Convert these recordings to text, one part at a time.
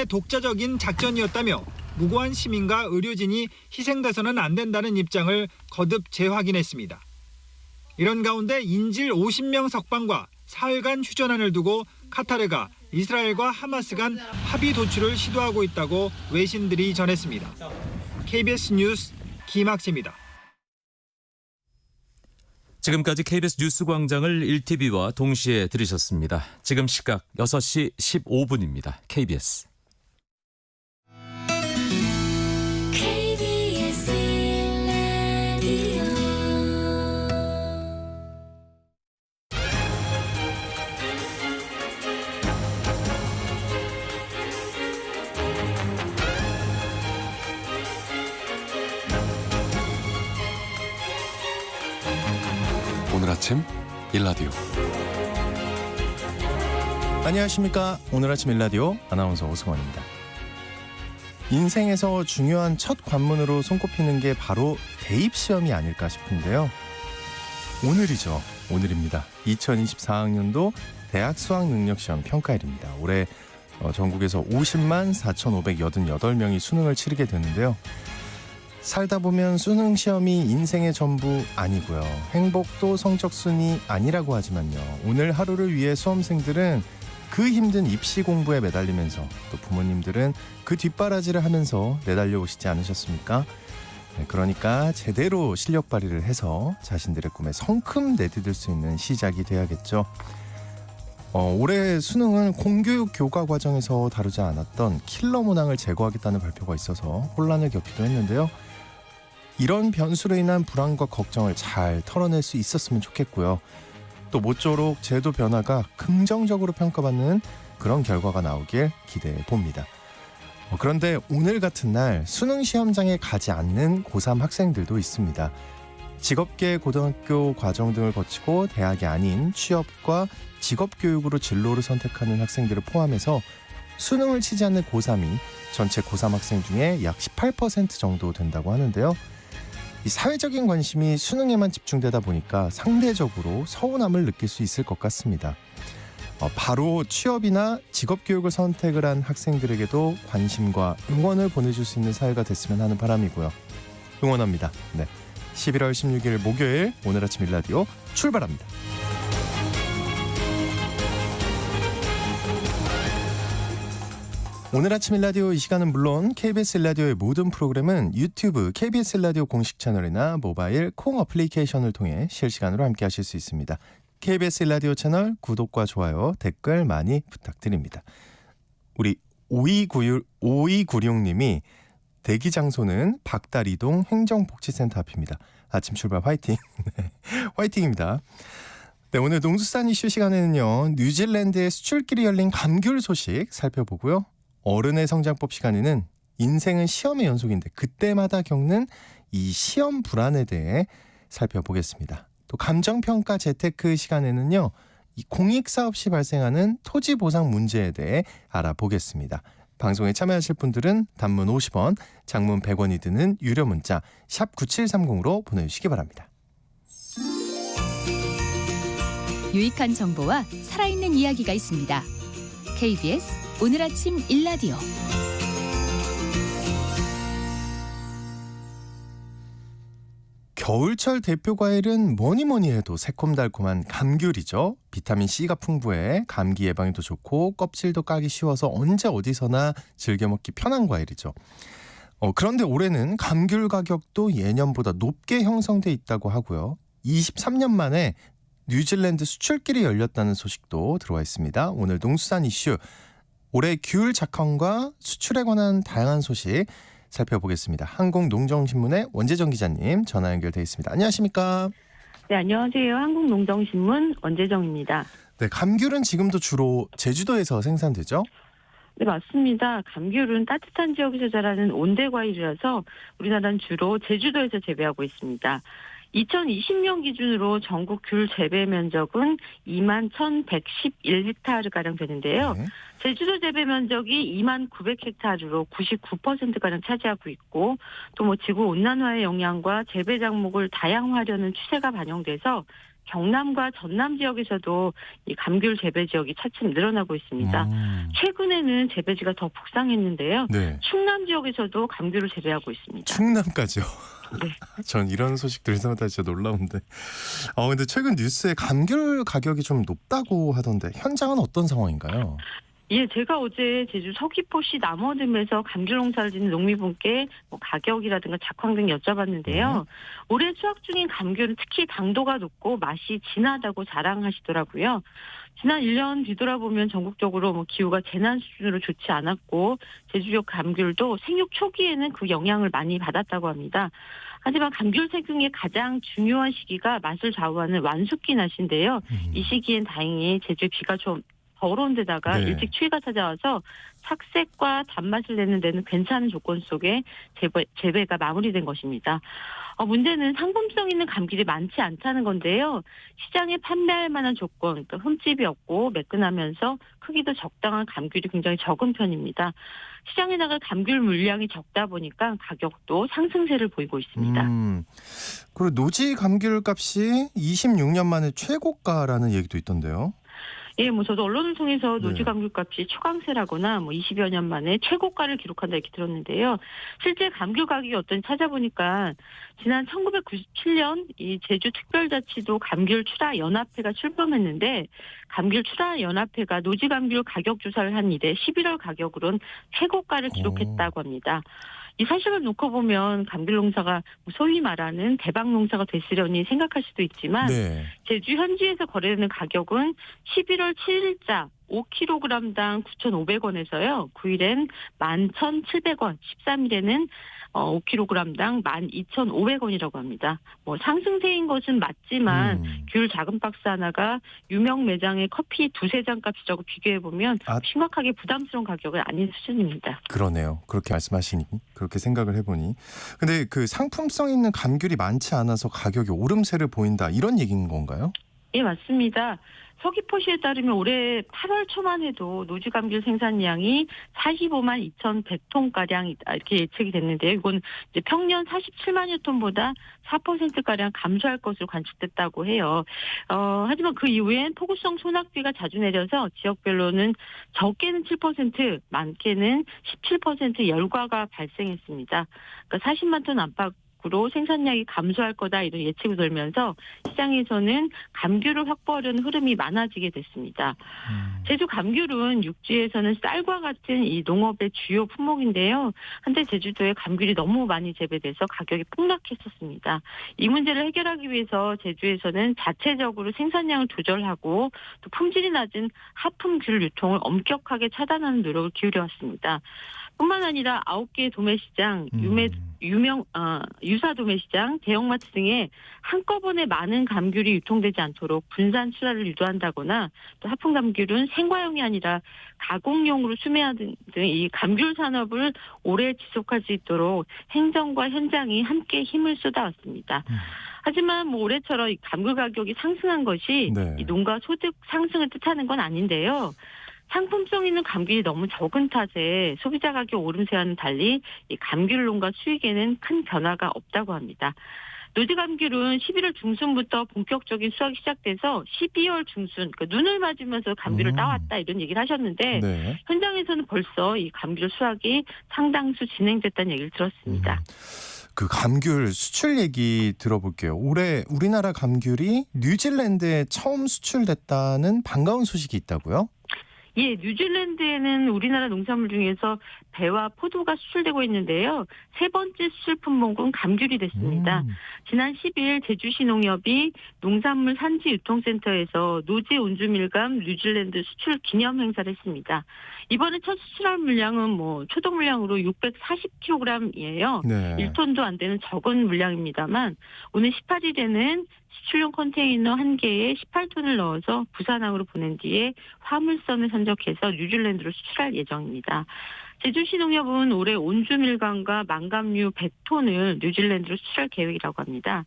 독자적인 작전이었다며 무고한 시민과 의료진이 희생돼서는 안 된다는 입장을 거듭 재확인했습니다. 이런 가운데 인질 50명 석방과 사흘간 휴전안을 두고 카타르가 이스라엘과 하마스 간 합의 도출을 시도하고 있다고 외신들이 전했습니다. KBS 뉴스 김학재입니다. 지금까지 KBS 뉴스광장을 1TV와 동시에 들으셨습니다. 지금 시각 6시 15분입니다. KBS. 오늘 아침 일라디오. 안녕하십니까. 오늘 아침 일라디오 아나운서 오승원입니다. 인생에서 중요한 첫 관문으로 손꼽히는 게 바로 대입시험이 아닐까 싶은데요. 오늘이죠. 오늘입니다. 2024학년도 대학 수학능력시험 평가일입니다. 올해 전국에서 50만 4,588명이 수능을 치르게 되는데요. 살다 보면 수능 시험이 인생의 전부 아니고요. 행복도 성적순이 아니라고 하지만요. 오늘 하루를 위해 수험생들은 그 힘든 입시 공부에 매달리면서 또 부모님들은 그 뒷바라지를 하면서 내달려 오시지 않으셨습니까? 네, 그러니까 제대로 실력 발휘를 해서 자신들의 꿈에 성큼 내디딜 수 있는 시작이 돼야겠죠. 올해 수능은 공교육 교과 과정에서 다루지 않았던 킬러 문항을 제거하겠다는 발표가 있어서 혼란을 겪기도 했는데요. 이런 변수로 인한 불안과 걱정을 잘 털어낼 수 있었으면 좋겠고요. 또 모쪼록 제도 변화가 긍정적으로 평가받는 그런 결과가 나오길 기대해 봅니다. 그런데 오늘 같은 날 수능 시험장에 가지 않는 고3 학생들도 있습니다. 직업계 고등학교 과정 등을 거치고 대학이 아닌 취업과 직업교육으로 진로를 선택하는 학생들을 포함해서 수능을 치지 않는 고3이 전체 고3 학생 중에 약 18% 정도 된다고 하는데요. 이 사회적인 관심이 수능에만 집중되다 보니까 상대적으로 서운함을 느낄 수 있을 것 같습니다. 바로 취업이나 직업교육을 선택을 한 학생들에게도 관심과 응원을 보내줄 수 있는 사회가 됐으면 하는 바람이고요. 응원합니다. 네, 11월 16일 목요일 오늘 아침 일라디오 출발합니다. 오늘 아침 일라디오 이 시간은 물론 KBS 일라디오의 모든 프로그램은 유튜브 KBS 일라디오 공식 채널이나 모바일 콩 어플리케이션을 통해 실시간으로 함께 하실 수 있습니다. KBS 일라디오 채널 구독과 좋아요, 댓글 많이 부탁드립니다. 우리 5296님이 대기 장소는 박다리동 행정복지센터 앞입니다. 아침 출발 화이팅. 네, 화이팅입니다. 네, 오늘 농수산 이슈 시간에는요. 뉴질랜드의 수출길이 열린 감귤 소식 살펴보고요. 어른의 성장법 시간에는 인생은 시험의 연속인데 그때마다 겪는 이 시험 불안에 대해 살펴보겠습니다. 또 감정평가 재테크 시간에는요. 이 공익사업 시 발생하는 토지 보상 문제에 대해 알아보겠습니다. 방송에 참여하실 분들은 단문 50원, 장문 100원이 드는 유료 문자 샵 9730으로 보내주시기 바랍니다. 유익한 정보와 살아있는 이야기가 있습니다. KBS 오늘 아침 일라디오. 겨울철 대표 과일은 뭐니 해도 새콤달콤한 감귤이죠. 비타민C가 풍부해 감기 예방에도 좋고 껍질도 까기 쉬워서 언제 어디서나 즐겨 먹기 편한 과일이죠. 그런데 올해는 감귤 가격도 예년보다 높게 형성돼 있다고 하고요. 23년 만에 뉴질랜드 수출길이 열렸다는 소식도 들어와 있습니다. 오늘 농수산 이슈, 올해 귤 작황과 수출에 관한 다양한 소식 살펴보겠습니다. 한국농정신문의 원재정 기자님 전화 연결돼 있습니다. 안녕하십니까? 네, 안녕하세요. 한국농정신문 원재정입니다. 네, 감귤은 지금도 주로 제주도에서 생산되죠? 네, 맞습니다. 감귤은 따뜻한 지역에서 자라는 온대 과일이라서 우리나라는 주로 제주도에서 재배하고 있습니다. 2020년 기준으로 전국 귤 재배 면적은 2만 1,111헥타르가량 되는데요. 네. 제주도 재배 면적이 2만 900헥타르로 99%가량 차지하고 있고 또 지구 온난화의 영향과 재배 작목을 다양화하려는 추세가 반영돼서 경남과 전남 지역에서도 이 감귤 재배 지역이 차츰 늘어나고 있습니다. 최근에는 재배지가 더 북상했는데요. 네. 충남 지역에서도 감귤을 재배하고 있습니다. 충남까지요. 네. 전 이런 소식 들을 때마다 진짜 놀라운데. 근데 최근 뉴스에 감귤 가격이 좀 높다고 하던데 현장은 어떤 상황인가요? 예, 제가 어제 제주 서귀포시 남원읍에서 감귤 농사를 짓는 농민분께 뭐 가격이라든가 작황 등 여쭤봤는데요. 올해 수확 중인 감귤은 특히 당도가 높고 맛이 진하다고 자랑하시더라고요. 지난 1년 뒤돌아보면 전국적으로 뭐 기후가 재난 수준으로 좋지 않았고 제주 지역 감귤도 생육 초기에는 그 영향을 많이 받았다고 합니다. 하지만 감귤 생육의 가장 중요한 시기가 맛을 좌우하는 완숙기 낮인데요. 이 시기엔 다행히 제주에 비가 좀 더러운 데다가 네. 일찍 추위가 찾아와서 착색과 단맛을 내는 데는 괜찮은 조건 속에 재배가 마무리된 것입니다. 문제는 상품성 있는 감귤이 많지 않다는 건데요. 시장에 판매할 만한 조건, 그러니까 흠집이 없고 매끈하면서 크기도 적당한 감귤이 굉장히 적은 편입니다. 시장에 나갈 감귤 물량이 적다 보니까 가격도 상승세를 보이고 있습니다. 그리고 노지 감귤 값이 26년 만에 최고가라는 얘기도 있던데요. 예, 뭐 저도 언론을 통해서 네. 노지 감귤값이 초강세라거나 뭐 20여 년 만에 최고가를 기록한다 이렇게 들었는데요. 실제 감귤 가격이 어떤지 찾아보니까 지난 1997년 이 제주특별자치도 감귤 출하 연합회가 출범했는데 감귤 출하 연합회가 노지 감귤 가격 조사를 한 이래 11월 가격으로는 최고가를 기록했다고 합니다. 이 사실을 놓고 보면 감귤 농사가 소위 말하는 대박 농사가 됐으려니 생각할 수도 있지만 네. 제주 현지에서 거래되는 가격은 11월 7일자 5kg당 9,500원에서요. 9일엔 11,700원, 13일에는 5kg당 12,500원이라고 합니다. 뭐 상승세인 것은 맞지만 귤 작은 박스 하나가 유명 매장의 커피 두세 잔 값이라고 비교해보면 심각하게 부담스러운 가격은 아닌 수준입니다. 그러네요. 그렇게 말씀하시니 그렇게 생각을 해보니. 근데 그 상품성 있는 감귤이 많지 않아서 가격이 오름세를 보인다 이런 얘기인 건가요? 예, 맞습니다. 서귀포시에 따르면 올해 8월 초만 해도 노지 감귤 생산량이 45만 2,100톤가량 이렇게 예측이 됐는데요. 이건 이제 평년 47만여 톤보다 4%가량 감소할 것으로 관측됐다고 해요. 하지만 그 이후엔 폭우성 소낙비가 자주 내려서 지역별로는 적게는 7%, 많게는 17% 열과가 발생했습니다. 그러니까 40만 톤 안팎 으로 생산량이 감소할 거다 이런 예측이 돌면서 시장에서는 감귤을 확보하려는 흐름이 많아지게 됐습니다. 제주 감귤은 육지에서는 쌀과 같은 이 농업의 주요 품목인데요. 한때 제주도에 감귤이 너무 많이 재배돼서 가격이 폭락했었습니다. 이 문제를 해결하기 위해서 제주에서는 자체적으로 생산량을 조절하고 또 품질이 낮은 하품 귤 유통을 엄격하게 차단하는 노력을 기울여왔습니다. 뿐만 아니라 9개의 도매시장, 유사 도매시장, 대형마트 등에 한꺼번에 많은 감귤이 유통되지 않도록 분산 출하를 유도한다거나 또 하품 감귤은 생과용이 아니라 가공용으로 수매하는 등 이 감귤 산업을 오래 지속할 수 있도록 행정과 현장이 함께 힘을 쏟아왔습니다. 하지만 뭐 올해처럼 이 감귤 가격이 상승한 것이 네. 이 농가 소득 상승을 뜻하는 건 아닌데요. 상품성 있는 감귤이 너무 적은 탓에 소비자 가격 오름세와는 달리 이 감귤 농가 수익에는 큰 변화가 없다고 합니다. 노지 감귤은 11월 중순부터 본격적인 수확이 시작돼서 12월 중순, 그러니까 눈을 맞으면서 감귤을 따왔다 이런 얘기를 하셨는데 네. 현장에서는 벌써 이 감귤 수확이 상당수 진행됐다는 얘기를 들었습니다. 그 감귤 수출 얘기 들어볼게요. 올해 우리나라 감귤이 뉴질랜드에 처음 수출됐다는 반가운 소식이 있다고요? 예, 뉴질랜드에는 우리나라 농산물 중에서 배와 포도가 수출되고 있는데요. 세 번째 수출 품목은 감귤이 됐습니다. 지난 10일 제주시 농협이 농산물 산지 유통센터에서 노지 온주밀감 뉴질랜드 수출 기념 행사를 했습니다. 이번에 첫 수출할 물량은 뭐 초동 물량으로 640kg이에요. 네. 1톤도 안 되는 적은 물량입니다만 오늘 18일에는 수출용 컨테이너 1개에 18톤을 넣어서 부산항으로 보낸 뒤에 화물선을 선적해서 뉴질랜드로 수출할 예정입니다. 제주시 농협은 올해 온주밀감과 망감류 100톤을 뉴질랜드로 수출할 계획이라고 합니다.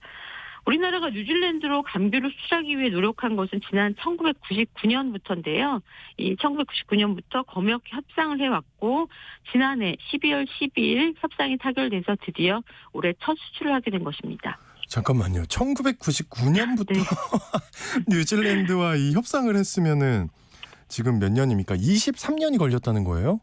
우리나라가 뉴질랜드로 감귤을 수출하기 위해 노력한 것은 지난 1999년부터인데요. 이 1999년부터 검역 협상을 해왔고 지난해 12월 12일 협상이 타결돼서 드디어 올해 첫 수출을 하게 된 것입니다. 잠깐만요. 1999년부터 네. 뉴질랜드와 이 협상을 했으면은 지금 몇 년입니까? 23년이 걸렸다는 거예요?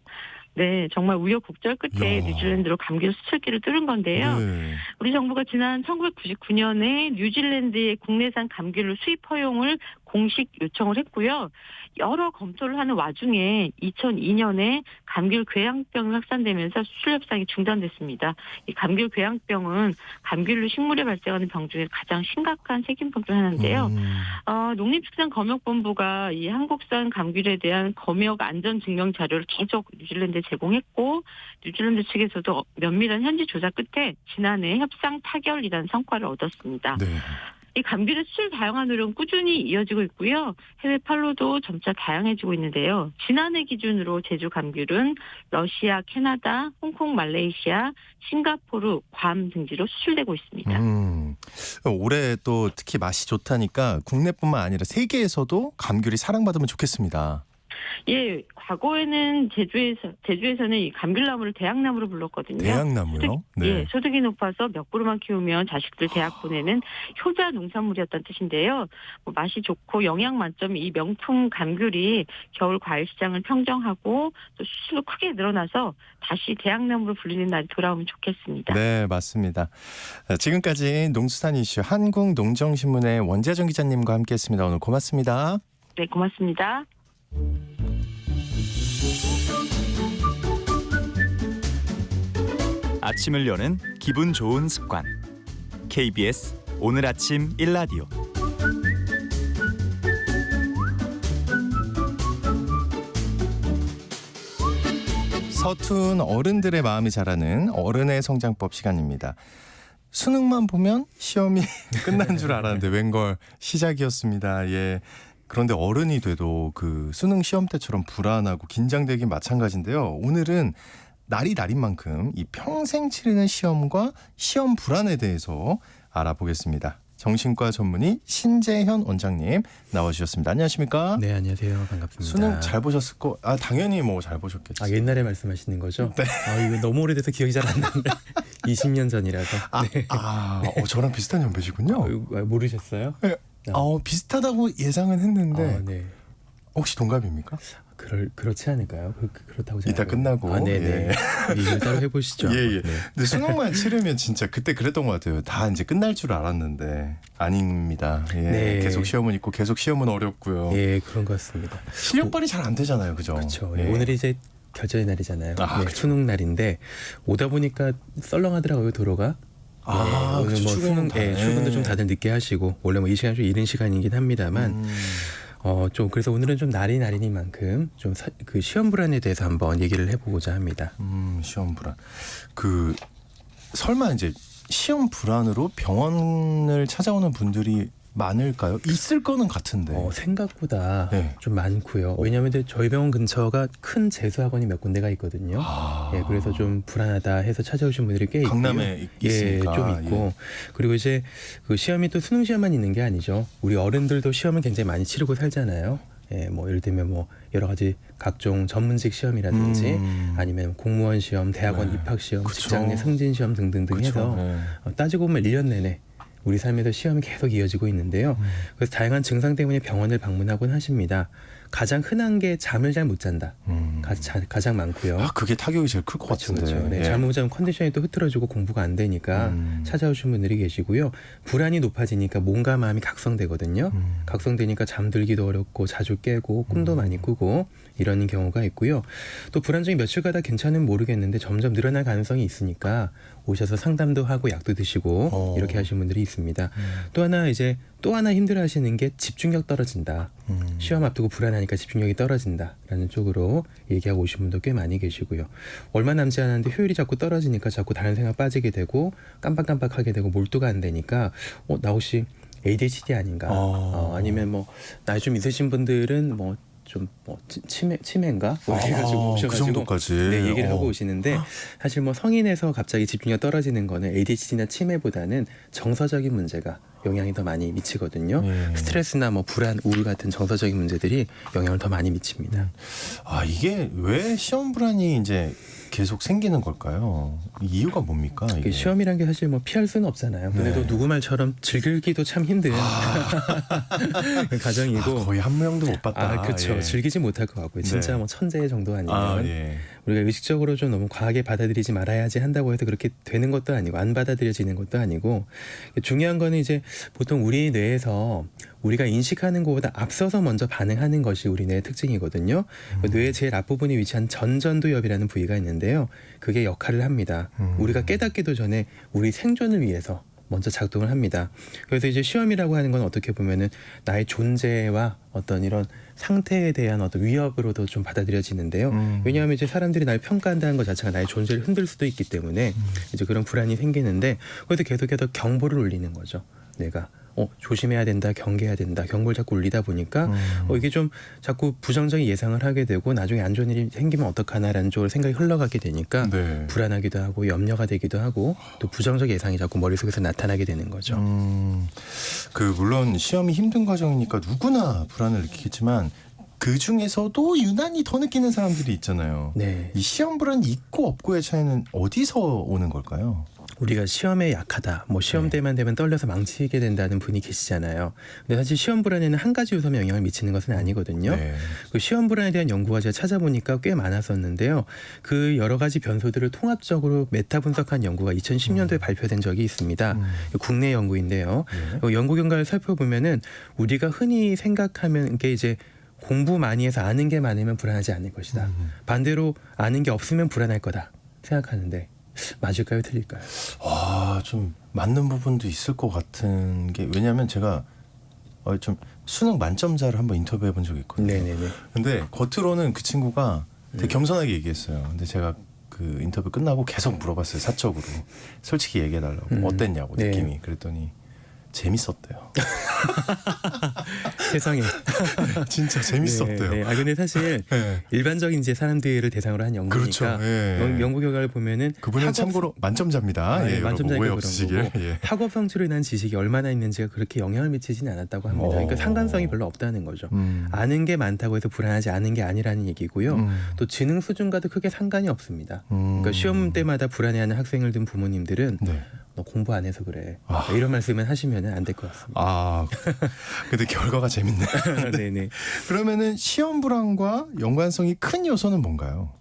네, 정말 우여곡절 끝에 야. 뉴질랜드로 감귤 수출기를 뚫은 건데요. 네. 우리 정부가 지난 1999년에 뉴질랜드의 국내산 감귤 수입 허용을 공식 요청을 했고요. 여러 검토를 하는 와중에 2002년에 감귤 궤양병이 확산되면서 수출 협상이 중단됐습니다. 이 감귤 궤양병은 감귤로 식물에 발생하는 병 중에 가장 심각한 세균병 중 하나인데요. 농림축산검역본부가 이 한국산 감귤에 대한 검역 안전 증명 자료를 계속 뉴질랜드에 제공했고 뉴질랜드 측에서도 면밀한 현지 조사 끝에 지난해 협상 타결이라는 성과를 얻었습니다. 네. 이 감귤의 수출 다양한 노력은 꾸준히 이어지고 있고요. 해외 판로도 점차 다양해지고 있는데요. 지난해 기준으로 제주 감귤은 러시아, 캐나다, 홍콩, 말레이시아, 싱가포르, 괌 등지로 수출되고 있습니다. 올해 또 특히 맛이 좋다니까 국내뿐만 아니라 세계에서도 감귤이 사랑받으면 좋겠습니다. 예, 과거에는 제주에서는 이 감귤나무를 대학나무로 불렀거든요. 대학나무요? 예, 소득이 높아서 몇 그루만 키우면 자식들 대학 보내는 효자 농산물이었다는 뜻인데요. 맛이 좋고 영양 만점인 이 명품 감귤이 겨울 과일 시장을 평정하고 또 수출도 크게 늘어나서 다시 대학나무로 불리는 날이 돌아오면 좋겠습니다. 네, 맞습니다. 지금까지 농수산 이슈 한국농정신문의 원재정 기자님과 함께했습니다. 오늘 고맙습니다. 네, 고맙습니다. 아침을 여는 기분 좋은 습관. KBS 오늘 아침 1라디오. 서툰 어른들의 마음이 자라는 어른의 성장법 시간입니다. 수능만 보면 시험이 끝난 줄 알았는데 웬걸 시작이었습니다. 예. 그런데 어른이 돼도 그 수능 시험 때처럼 불안하고 긴장되긴 마찬가지인데요. 오늘은 날이 날인 만큼 이 평생 치르는 시험과 시험 불안에 대해서 알아보겠습니다. 정신과 전문의 신재현 원장님 나와주셨습니다. 안녕하십니까? 네, 안녕하세요. 반갑습니다. 수능 잘 보셨을 거? 당연히 뭐 잘 보셨겠죠. 옛날에 말씀하시는 거죠? 네. 이거 너무 오래돼서 기억이 잘 안 나는데 20년 전이라서. 네. 저랑 비슷한 연배시군요. 모르셨어요? 네. 비슷하다고 예상은 했는데 네. 혹시 동갑입니까? 그렇지 않을까요? 그렇다고 이따 끝나고. 네네. 얘기를 따로 해보시죠. 예. 네. 근데 수능만 치르면 진짜 그때 그랬던 것 같아요. 다 이제 끝날 줄 알았는데 아닙니다. 예. 네. 계속 시험은 있고 계속 시험은 어렵고요. 예, 그런 것 같습니다. 실력 발휘 잘 안 되잖아요, 그죠? 그렇죠. 예. 오늘이 이제 결전의 날이잖아요. 그렇죠. 수능 날인데 오다 보니까 썰렁하더라고요, 도로가. 오늘 그쵸, 뭐 수능 출근도 좀 다들 늦게 하시고 원래 뭐 이 시간 좀 이른 시간이긴 합니다만. 좀 그래서 오늘은 좀 날이 날이니만큼 좀 그 시험 불안에 대해서 한번 얘기를 해보고자 합니다. 시험 불안. 설마 이제 시험 불안으로 병원을 찾아오는 분들이 많을까요? 있을 거는 같은데. 생각보다 네. 좀 많고요. 왜냐하면 저희 병원 근처가 큰 재수학원이 몇 군데가 있거든요. 예, 그래서 좀 불안하다 해서 찾아오신 분들이 꽤 있고요. 강남에 있으니까. 예, 좀 있고. 그리고 이제 그 시험이 또 수능 시험만 있는 게 아니죠. 우리 어른들도 시험을 굉장히 많이 치르고 살잖아요. 예, 뭐 예를 들면 뭐 여러 가지 각종 전문직 시험이라든지 아니면 공무원 시험, 대학원 입학 시험, 그쵸. 직장 내 승진 시험 등등등 해서 따지고 보면 1년 내내 우리 삶에서 시험이 계속 이어지고 있는데요. 그래서 다양한 증상 때문에 병원을 방문하곤 하십니다. 가장 흔한 게 잠을 잘 못 잔다. 가장 많고요. 그게 타격이 제일 클 것 같은데. 그렇죠. 네, 예. 잠을 못 자면 컨디션이 또 흐트러지고 공부가 안 되니까 찾아오신 분들이 계시고요. 불안이 높아지니까 몸과 마음이 각성되거든요. 각성되니까 잠들기도 어렵고 자주 깨고 꿈도 많이 꾸고 이런 경우가 있고요. 또 불안증이 며칠 가다 괜찮으면 모르겠는데 점점 늘어날 가능성이 있으니까 오셔서 상담도 하고 약도 드시고 이렇게 하시는 분들이 있습니다. 또 하나 힘들어하시는 게 집중력 떨어진다. 시험 앞두고 불안하니까 집중력이 떨어진다라는 쪽으로 얘기하고 오신 분도 꽤 많이 계시고요. 얼마 남지 않았는데 효율이 자꾸 떨어지니까 자꾸 다른 생각 빠지게 되고 깜빡깜빡하게 되고 몰두가 안 되니까 나 혹시 ADHD 아닌가? 아니면 뭐 나이 좀 있으신 분들은 뭐 치매인가? 그래가지고 오셔가지고 그 정도까지. 네, 얘기를 하고 오시는데 사실 뭐 성인에서 갑자기 집중력 떨어지는 거는 ADHD나 치매보다는 정서적인 문제가 영향이 더 많이 미치거든요. 스트레스나 뭐 불안, 우울 같은 정서적인 문제들이 영향을 더 많이 미칩니다. 이게 왜 시험 불안이 이제 계속 생기는 걸까요? 이유가 뭡니까? 이게? 시험이란 게 사실 뭐 피할 수는 없잖아요. 그래도 네. 누구 말처럼 즐기기도 참 힘든 가정이고. 거의 한 명도 못 봤다. 그렇죠. 예. 즐기지 못할 것 같고요. 진짜 네. 뭐 천재 정도 아니면 예. 우리가 의식적으로 좀 너무 과하게 받아들이지 말아야지 한다고 해서 그렇게 되는 것도 아니고 안 받아들여지는 것도 아니고 중요한 거는 이제 보통 우리 뇌에서 우리가 인식하는 것보다 앞서서 먼저 반응하는 것이 우리 뇌의 특징이거든요. 뇌의 제일 앞부분에 위치한 전전두엽이라는 부위가 있는데요. 그게 역할을 합니다. 우리가 깨닫기도 전에 우리 생존을 위해서 먼저 작동을 합니다. 그래서 이제 시험이라고 하는 건 어떻게 보면은 나의 존재와 어떤 이런 상태에 대한 어떤 위협으로도 좀 받아들여지는데요. 왜냐하면 이제 사람들이 날 평가한다는 것 자체가 나의 존재를 흔들 수도 있기 때문에 이제 그런 불안이 생기는데 그래서 계속해서 경보를 울리는 거죠. 내가 조심해야 된다, 경계해야 된다, 경보를 자꾸 울리다 보니까 이게 좀 자꾸 부정적인 예상을 하게 되고 나중에 안 좋은 일이 생기면 어떡하나라는 쪽으로 생각이 흘러가게 되니까 네. 불안하기도 하고 염려가 되기도 하고 또 부정적 예상이 자꾸 머릿속에서 나타나게 되는 거죠. 물론 시험이 힘든 과정이니까 누구나 불안을 느끼겠지만 그 중에서도 유난히 더 느끼는 사람들이 있잖아요. 네. 이 시험 불안이 있고 없고의 차이는 어디서 오는 걸까요? 우리가 시험에 약하다, 뭐 시험 때만 되면 떨려서 망치게 된다는 분이 계시잖아요. 근데 사실 시험 불안에는 한 가지 요소만 영향을 미치는 것은 아니거든요. 네. 그 시험 불안에 대한 연구가 제가 찾아보니까 꽤 많았었는데요. 그 여러 가지 변수들을 통합적으로 메타 분석한 연구가 2010년도에 발표된 적이 있습니다. 국내 연구인데요. 연구 결과를 살펴보면은 우리가 흔히 생각하면 게 이제 공부 많이 해서 아는 게 많으면 불안하지 않을 것이다. 반대로 아는 게 없으면 불안할 거다 생각하는데 맞을까요, 틀릴까요? 좀 맞는 부분도 있을 것 같은 게 왜냐하면 제가 좀 수능 만점자를 한번 인터뷰해 본 적이 있거든요. 네네네. 근데 겉으로는 그 친구가 되게 겸손하게 얘기했어요. 근데 제가 그 인터뷰 끝나고 계속 물어봤어요. 사적으로 솔직히 얘기해 달라고 어땠냐고 네. 느낌이. 그랬더니 재밌었대요. 세상에. 진짜 재밌었대요. 네. 근데 사실 네. 일반적인 이제 사람들을 대상으로 한 연구니까 그렇죠. 예. 연구 결과를 보면은 그분은 참고로 만점자입니다. 네, 예, 만점자니까 오해 그런 없으시길. 거고 예. 학업 성취로 인한 지식이 얼마나 있는지가 그렇게 영향을 미치지는 않았다고 합니다. 그러니까 상관성이 별로 없다는 거죠. 아는 게 많다고 해서 불안하지 않은 게 아니라는 얘기고요. 또 지능 수준과도 크게 상관이 없습니다. 그러니까 시험 때마다 불안해하는 학생을 둔 부모님들은 네. 너 공부 안 해서 그래. 이런 말씀을 하시면 안 될 것 같습니다. 근데 결과가 재밌네. 네네. 그러면은 시험 불안과 연관성이 큰 요소는 뭔가요?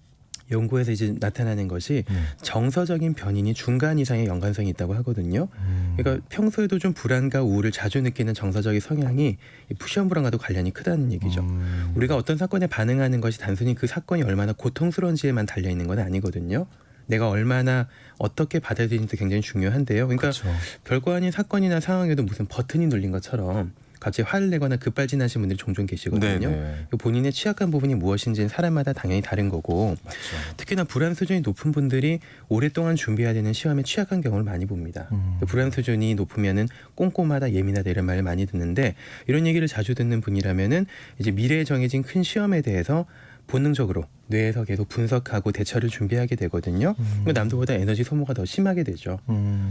연구에서 이제 나타나는 것이 정서적인 변인이 중간 이상의 연관성이 있다고 하거든요. 그러니까 평소에도 좀 불안과 우울을 자주 느끼는 정서적인 성향이 이 시험 불안과도 관련이 크다는 얘기죠. 우리가 어떤 사건에 반응하는 것이 단순히 그 사건이 얼마나 고통스러운지에만 달려 있는 건 아니거든요. 내가 얼마나 어떻게 받아들이는지 굉장히 중요한데요. 그러니까 그렇죠. 별거 아닌 사건이나 상황에도 무슨 버튼이 눌린 것처럼 갑자기 화를 내거나 급발진하신 분들이 종종 계시거든요. 네네. 본인의 취약한 부분이 무엇인지는 사람마다 당연히 다른 거고 맞죠. 특히나 불안 수준이 높은 분들이 오랫동안 준비해야 되는 시험에 취약한 경우를 많이 봅니다. 불안 수준이 높으면은 꼼꼼하다, 예민하다 이런 말을 많이 듣는데 이런 얘기를 자주 듣는 분이라면은 이제 미래에 정해진 큰 시험에 대해서 본능적으로 뇌에서 계속 분석하고 대처를 준비하게 되거든요. 남들보다 에너지 소모가 더 심하게 되죠.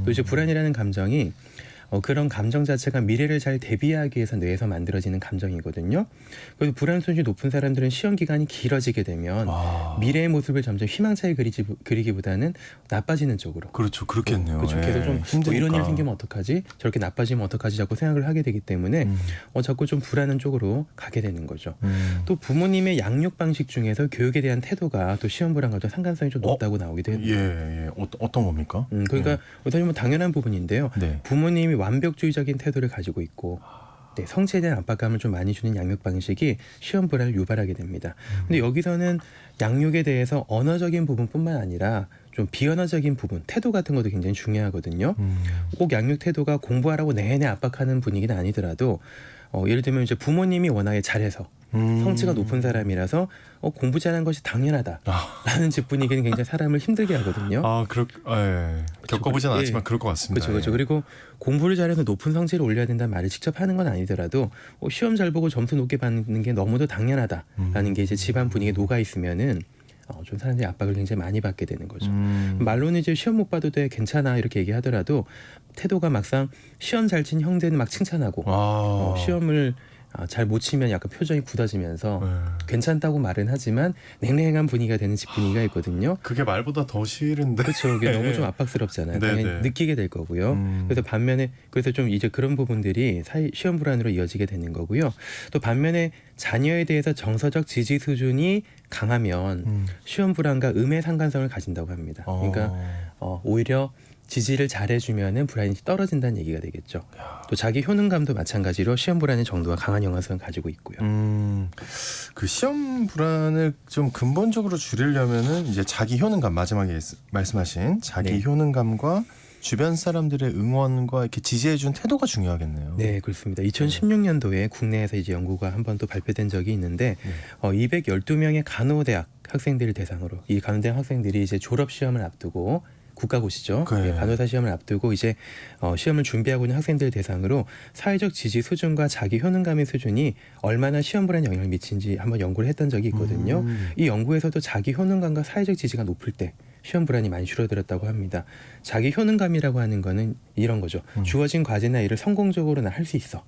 또 이제 불안이라는 감정이 그런 감정 자체가 미래를 잘 대비하기 위해서 뇌에서 만들어지는 감정이거든요. 그래서 불안 수준이 높은 사람들은 시험 기간이 길어지게 되면 미래의 모습을 점점 희망차게 그리기보다는 나빠지는 쪽으로. 그렇죠. 그렇겠네요. 그렇죠. 계속 좀 힘드니까. 이런 일 생기면 어떡하지? 저렇게 나빠지면 어떡하지? 자꾸 생각을 하게 되기 때문에 자꾸 좀 불안한 쪽으로 가게 되는 거죠. 또 부모님의 양육 방식 중에서 교육에 대한 태도가 또 시험 불안과도 상관성이 좀 높다고 나오기도 합니다. 예. 어떤 겁니까? 그러니까 사실 뭐 당연한 부분인데요. 네. 부모님이 완벽주의적인 태도를 가지고 있고 성취에 대한 압박감을 좀 많이 주는 양육 방식이 시험 불안을 유발하게 됩니다. 근데 여기서는 양육에 대해서 언어적인 부분뿐만 아니라 좀 비언어적인 부분, 태도 같은 것도 굉장히 중요하거든요. 꼭 양육 태도가 공부하라고 내내 압박하는 분위기는 아니더라도 예를 들면 이제 부모님이 워낙에 잘해서 성취가 높은 사람이라서 공부 잘하는 것이 당연하다라는 집 분위기는 굉장히 사람을 힘들게 하거든요. 겪어보진 않았지만 그럴 것 같습니다. 그렇죠. 그리고 공부를 잘해서 높은 성취를 올려야 된다는 말을 직접 하는 건 아니더라도 시험 잘 보고 점수 높게 받는 게 너무도 당연하다라는 게 이제 집안 분위기에 녹아 있으면은 좀 사람들이 압박을 굉장히 많이 받게 되는 거죠. 말로는 이제 시험 못 봐도 돼, 괜찮아 이렇게 얘기하더라도 태도가 막상 시험 잘 친 형제는 막 칭찬하고 시험을 잘 못 치면 약간 표정이 굳어지면서 네. 괜찮다고 말은 하지만 냉랭한 분위기가 되는 집 분위기가 있거든요. 그게 말보다 더 싫은데. 그렇죠. 그게 너무 좀 압박스럽잖아요. 네, 당연히 네. 느끼게 될 거고요. 그래서 반면에 그래서 좀 이제 그런 부분들이 시험 불안으로 이어지게 되는 거고요. 또 반면에 자녀에 대해서 정서적 지지 수준이 강하면 시험 불안과 음의 상관성을 가진다고 합니다. 그러니까 오히려 지지를 잘해주면은 불안이 떨어진다는 얘기가 되겠죠. 또 자기 효능감도 마찬가지로 시험 불안의 정도가 강한 영향성을 가지고 있고요. 그 시험 불안을 좀 근본적으로 줄이려면은 이제 자기 효능감, 마지막에 말씀하신 자기 네. 효능감과 주변 사람들의 응원과 이렇게 지지해준 태도가 중요하겠네요. 네, 그렇습니다. 2016년도에 국내에서 이제 연구가 한 번 또 발표된 적이 있는데 212명의 간호대학 학생들을 대상으로 이 간호대학 학생들이 이제 졸업 시험을 앞두고 국가고시죠. 네. 간호사 시험을 앞두고 이제 시험을 준비하고 있는 학생들 대상으로 사회적 지지 수준과 자기 효능감의 수준이 얼마나 시험 불안에 영향을 미친지 한번 연구를 했던 적이 있거든요. 이 연구에서도 자기 효능감과 사회적 지지가 높을 때 시험 불안이 많이 줄어들었다고 합니다. 자기 효능감이라고 하는 거는 이런 거죠. 주어진 과제나 일을 성공적으로 할 수 있어.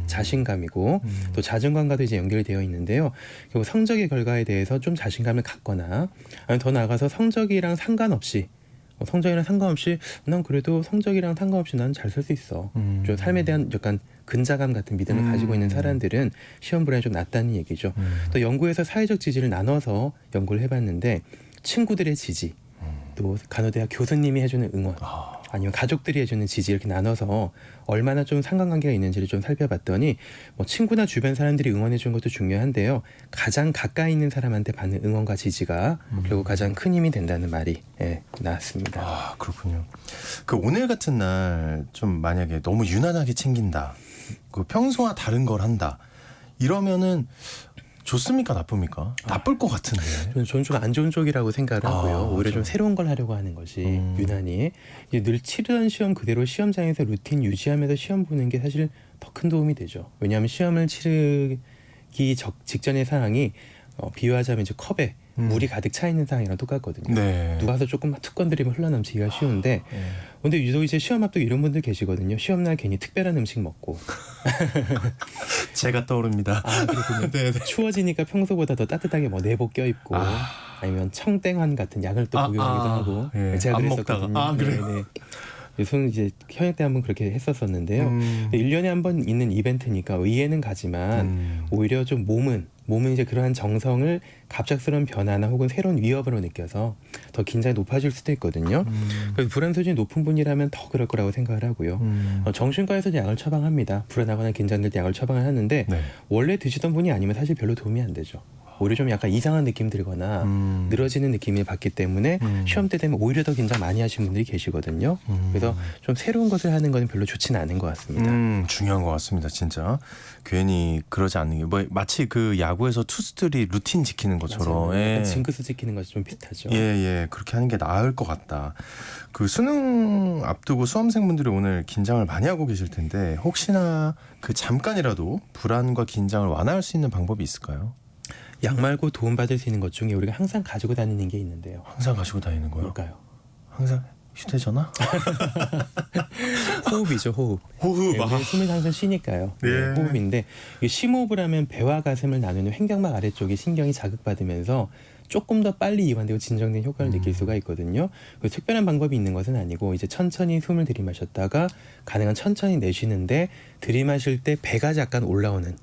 자신감이고 또 자존감과도 이제 연결되어 있는데요. 결국 성적의 결과에 대해서 좀 자신감을 갖거나 아니면 더 나아가서 성적이랑 상관없이 난 그래도 성적이랑 상관없이 난 잘 살 수 있어. 좀 삶에 대한 약간 근자감 같은 믿음을 가지고 있는 사람들은 시험 불안이 좀 낮다는 얘기죠. 또 연구에서 사회적 지지를 나눠서 연구를 해봤는데 친구들의 지지, 또 간호대학 교수님이 해주는 응원, 아니면 가족들이 해주는 지지 이렇게 나눠서 얼마나 좀 상관관계가 있는지를 좀 살펴봤더니 뭐 친구나 주변 사람들이 응원해 준 것도 중요한데요. 가장 가까이 있는 사람한테 받는 응원과 지지가 결국 가장 큰 힘이 된다는 말이 나왔습니다. 아, 그렇군요. 그 오늘 같은 날 좀 만약에 너무 유난하게 챙긴다. 그 평소와 다른 걸 한다. 이러면은 좋습니까, 나쁩니까? 나쁠 것 같은데. 저는 좀 안 좋은 쪽이라고 생각을 하고요. 오히려 좀 그렇죠. 새로운 걸 하려고 하는 것이 유난히 이제 늘 치르던 시험 그대로 시험장에서 루틴 유지하면서 시험 보는 게 사실 더 큰 도움이 되죠. 왜냐하면 시험을 치르기 직전의 상황이 비유하자면 이제 컵에 물이 가득 차 있는 상황이랑 똑같거든요. 네. 누가 와서 조금 툭 건드리면 흘러넘치기가 쉬운데 근데 유독 이제 시험 앞두고 이런 분들 계시거든요. 시험날 괜히 특별한 음식 먹고 제가 떠오릅니다. 그렇군요. 네, 네. 추워지니까 평소보다 더 따뜻하게 뭐 내복 껴입고 아니면 청땡환 같은 약을 또 복용하기도 하고 예. 제가 안 그랬었거든요. 먹다가. 그래요? 네네. 저는 이제 현역 때 한번 그렇게 했었었는데요. 1년에 한 번 있는 이벤트니까 이해는 가지만 오히려 좀 몸은 이제 그러한 정성을 갑작스러운 변화나 혹은 새로운 위협으로 느껴서 더 긴장이 높아질 수도 있거든요. 그래서 불안 수준이 높은 분이라면 더 그럴 거라고 생각을 하고요. 정신과에서 약을 처방합니다. 불안하거나 긴장될 때 약을 처방을 하는데 네. 원래 드시던 분이 아니면 사실 별로 도움이 안 되죠. 오히려 좀 약간 이상한 느낌 들거나 늘어지는 느낌을 받기 때문에 시험 때 되면 오히려 더 긴장 많이 하시는 분들이 계시거든요. 그래서 좀 새로운 것을 하는 건 별로 좋지는 않은 것 같습니다. 중요한 것 같습니다, 진짜. 괜히 그러지 않는 게 뭐 마치 그 야구에서 투수들이 루틴 지키는 것처럼 맞아요. 약간 징크스 지키는 것이 좀 비슷하죠. 예, 그렇게 하는 게 나을 것 같다. 그 수능 앞두고 수험생분들이 오늘 긴장을 많이 하고 계실 텐데 혹시나 그 잠깐이라도 불안과 긴장을 완화할 수 있는 방법이 있을까요? 약 말고 도움받을 수 있는 것 중에 우리가 항상 가지고 다니는 게 있는데요. 항상 가지고 다니는 거요? 뭘까요? 항상 휴대전화? 호흡이죠, 호흡. 호흡. 우리는 숨을 항상 쉬니까요. 네. 호흡인데 이 심호흡을 하면 배와 가슴을 나누는 횡격막 아래쪽이 신경이 자극받으면서 조금 더 빨리 이완되고 진정된 효과를 느낄 수가 있거든요. 그 특별한 방법이 있는 것은 아니고 이제 천천히 숨을 들이마셨다가 가능한 천천히 내쉬는데 들이마실 때 배가 약간 올라오는